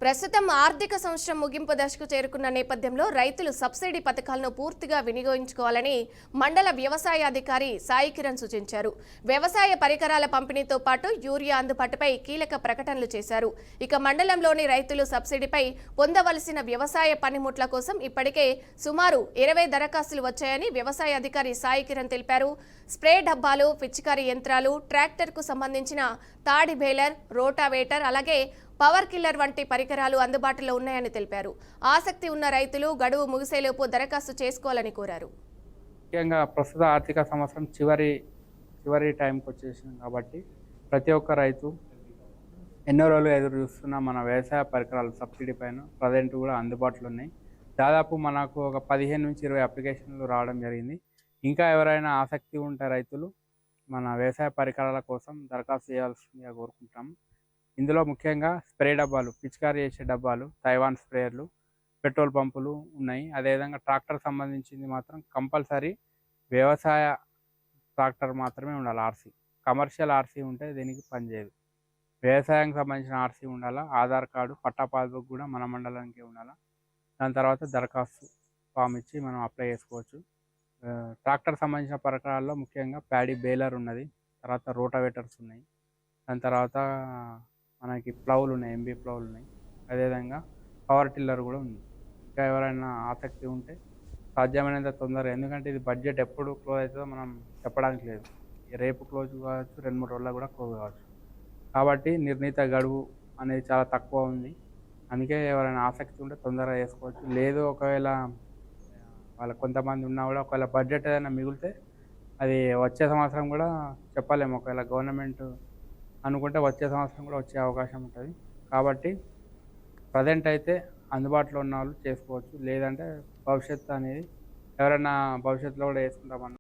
ప్రస్తుతం ఆర్థిక సంవత్సరం ముగింపు దశకు చేరుకున్న నేపథ్యంలో రైతులు సబ్సిడీ పథకాలను పూర్తిగా వినియోగించుకోవాలని మండల వ్యవసాయ అధికారి సాయి కిరణ్ సూచించారు. వ్యవసాయ పరికరాల పంపిణీతో పాటు యూరియా అందుబాటుపై కీలక ప్రకటనలు చేశారు. ఇక మండలంలోని రైతులు సబ్సిడీపై పొందవలసిన వ్యవసాయ పనిముట్ల కోసం ఇప్పటికే సుమారు 20 దరఖాస్తులు వచ్చాయని వ్యవసాయ అధికారి సాయి కిరణ్ తెలిపారు. స్ప్రే డబ్బాలు, పిచికారీ యంత్రాలు, ట్రాక్టర్కు సంబంధించిన తాడి బేలర్, రోటావేటర్, అలాగే పవర్ కిల్లర్ వంటి పరికరాలు అందుబాటులో ఉన్నాయని తెలిపారు. ఆసక్తి ఉన్న రైతులు గడువు ముగిసేలోపు దరఖాస్తు చేసుకోవాలని కోరారు. ముఖ్యంగా ప్రస్తుత ఆర్థిక సంవత్సరం చివరి టైంకి వచ్చేసింది కాబట్టి ప్రతి ఒక్క రైతు ఎన్నో రోజులు ఎదురు చూస్తున్న మన వ్యవసాయ పరికరాలు సబ్సిడీ పైన ప్రజెంట్ కూడా అందుబాటులో ఉన్నాయి. దాదాపు మనకు ఒక 15 నుంచి 20 అప్లికేషన్లు రావడం జరిగింది. ఇంకా ఎవరైనా ఆసక్తి ఉంటే రైతులు మన వ్యవసాయ పరికరాల కోసం దరఖాస్తు చేయాల్సిందిగా కోరుకుంటాము. ఇందులో ముఖ్యంగా స్ప్రే డబ్బాలు, పిచికారీ చేసే డబ్బాలు, తైవాన్ స్ప్రేయర్లు, పెట్రోల్ పంపులు ఉన్నాయి. అదేవిధంగా ట్రాక్టర్ సంబంధించింది మాత్రం కంపల్సరీ వ్యవసాయ ట్రాక్టర్ మాత్రమే ఉండాలి. ఆర్సీ, కమర్షియల్ ఆర్సీ ఉంటే దీనికి పనిచేయదు. వ్యవసాయానికి సంబంధించిన ఆర్సీ ఉండాలా. ఆధార్ కార్డు, పట్టా పాస్బుక్ కూడా మన మండలానికి ఉండాలా. దాని తర్వాత దరఖాస్తు ఫామ్ ఇచ్చి మనం అప్లై చేసుకోవచ్చు. ట్రాక్టర్ సంబంధించిన పరికరాల్లో ముఖ్యంగా ప్యాడీ బేలర్ ఉన్నది. తర్వాత రోటావేటర్స్ ఉన్నాయి. దాని తర్వాత మనకి ప్లౌలు ఉన్నాయి, ఎంబీ ప్లౌలు ఉన్నాయి. అదేవిధంగా పవర్ టిల్లర్ కూడా ఉంది. ఇంకా ఎవరైనా ఆసక్తి ఉంటే సాధ్యమైనంత తొందరగా, ఎందుకంటే ఇది బడ్జెట్ ఎప్పుడు క్లోజ్ అవుతుందో మనం చెప్పడానికి లేదు. రేపు క్లోజ్ కావచ్చు, 2-3 రోజుల్లో కూడా క్లోజ్ కావచ్చు. కాబట్టి నిర్ణీత గడువు అనేది చాలా తక్కువ ఉంది. అందుకే ఎవరైనా ఆసక్తి ఉంటే తొందరగా చేసుకోవచ్చు. లేదు ఒకవేళ వాళ్ళ కొంతమంది ఉన్నా కూడా ఒకవేళ బడ్జెట్ ఏదైనా మిగిలితే అది వచ్చే సంవత్సరం కూడా చెప్పలేము. ఒకవేళ గవర్నమెంట్ అనుకుంటే వచ్చే సంవత్సరం కూడా వచ్చే అవకాశం ఉంటుంది. కాబట్టి ప్రజెంట్ అయితే అందుబాటులో ఉన్న వాళ్ళు చేసుకోవచ్చు. లేదంటే భవిష్యత్తు అనేది ఎవరైనా భవిష్యత్తులో కూడా వేసుకుంటామన్న